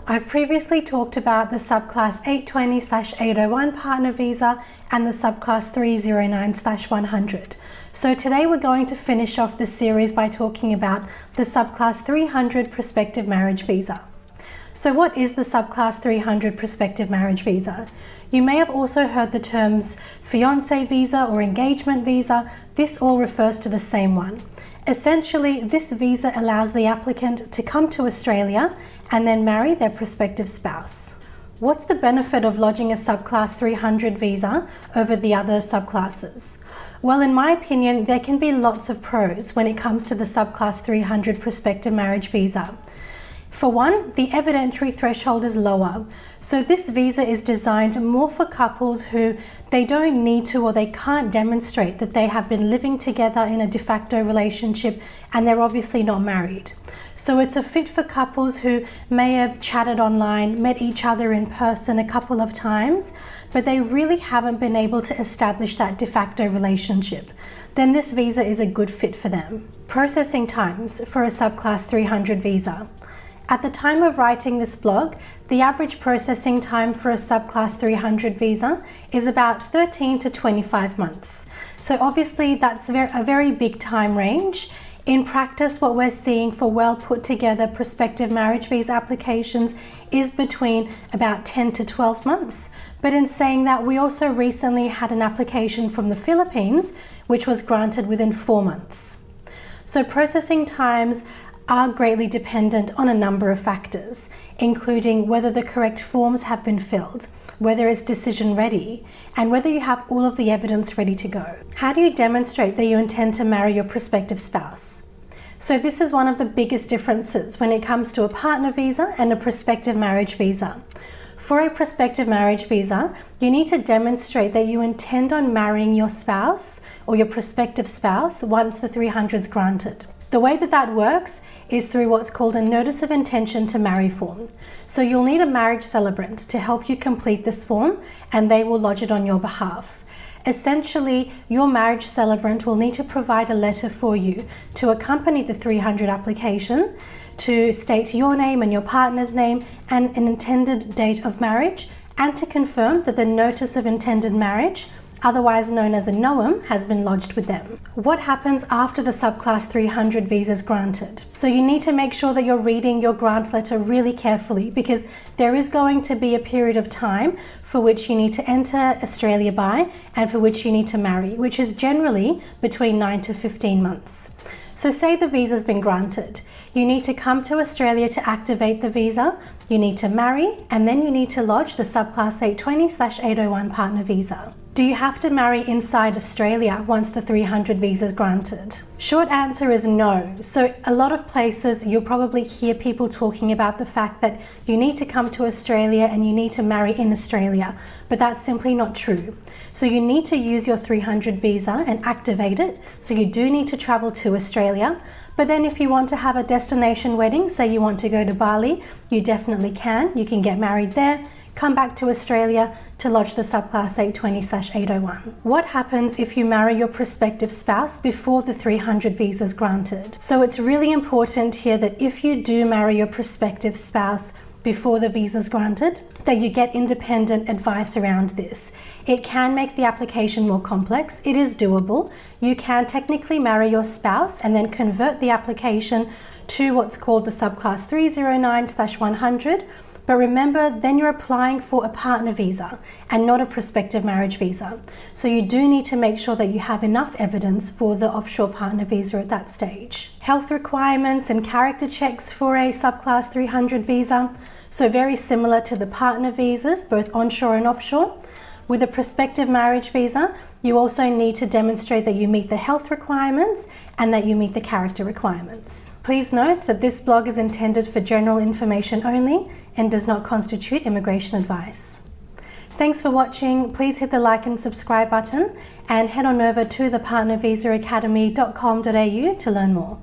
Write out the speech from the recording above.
I've previously talked about the Subclass 820/801 partner visa and the Subclass 309/100. So today we're going to finish off the series by talking about the Subclass 300 Prospective Marriage Visa. So what is the Subclass 300 Prospective Marriage Visa? You may have also heard the terms fiancé visa or engagement visa. This all refers to the same one. Essentially, this visa allows the applicant to come to Australia and then marry their prospective spouse. What's the benefit of lodging a Subclass 300 visa over the other subclasses? Well, in my opinion, there can be lots of pros when it comes to the Subclass 300 Prospective Marriage Visa. For one, the evidentiary threshold is lower. So this visa is designed more for couples who they don't need to or they can't demonstrate that they have been living together in a de facto relationship and they're obviously not married. So it's a fit for couples who may have chatted online, met each other in person a couple of times, but they really haven't been able to establish that de facto relationship. Then this visa is a good fit for them. Processing times for a Subclass 300 visa. At the time of writing this blog, the average processing time for a Subclass 300 visa is about 13 to 25 months. So obviously that's a very big time range. In practice, what we're seeing for well put together prospective marriage visa applications is between about 10 to 12 months. But in saying that, we also recently had an application from the Philippines, which was granted within 4 months. So processing times are greatly dependent on a number of factors, including whether the correct forms have been filled, whether it's decision ready, and whether you have all of the evidence ready to go. How do you demonstrate that you intend to marry your prospective spouse? So this is one of the biggest differences when it comes to a partner visa and a prospective marriage visa. For a prospective marriage visa, you need to demonstrate that you intend on marrying your spouse or your prospective spouse once the 300 is granted. The way that works is through what's called a Notice of Intention to Marry form. So you'll need a marriage celebrant to help you complete this form and they will lodge it on your behalf. Essentially, your marriage celebrant will need to provide a letter for you to accompany the 300 application to state your name and your partner's name and an intended date of marriage, and to confirm that the Notice of Intended Marriage, otherwise known as a NOM, has been lodged with them. What happens after the Subclass 300 visa is granted? So you need to make sure that you're reading your grant letter really carefully, because there is going to be a period of time for which you need to enter Australia by and for which you need to marry, which is generally between 9 to 15 months. So say the visa's been granted. You need to come to Australia to activate the visa, you need to marry, and then you need to lodge the Subclass 820/801 partner visa. Do you have to marry inside Australia once the 300 visa is granted? Short answer is no. So a lot of places you'll probably hear people talking about the fact that you need to come to Australia and you need to marry in Australia, but that's simply not true. So you need to use your 300 visa and activate it. So you do need to travel to Australia. But then if you want to have a destination wedding, say you want to go to Bali, you definitely can. You can get married there, come back to Australia to lodge the Subclass 820/801. What happens if you marry your prospective spouse before the 300 visa is granted? So it's really important here that if you do marry your prospective spouse before the visa is granted, that you get independent advice around this. It can make the application more complex. It is doable. You can technically marry your spouse and then convert the application to what's called the Subclass 309/100. But remember, then you're applying for a partner visa and not a prospective marriage visa. So you do need to make sure that you have enough evidence for the offshore partner visa at that stage. Health requirements and character checks for a Subclass 300 visa. So very similar to the partner visas, both onshore and offshore. With a prospective marriage visa, you also need to demonstrate that you meet the health requirements and that you meet the character requirements. Please note that this blog is intended for general information only and does not constitute immigration advice. Thanks for watching. Please hit the like and subscribe button and head on over to the partnervisaacademy.com.au to learn more.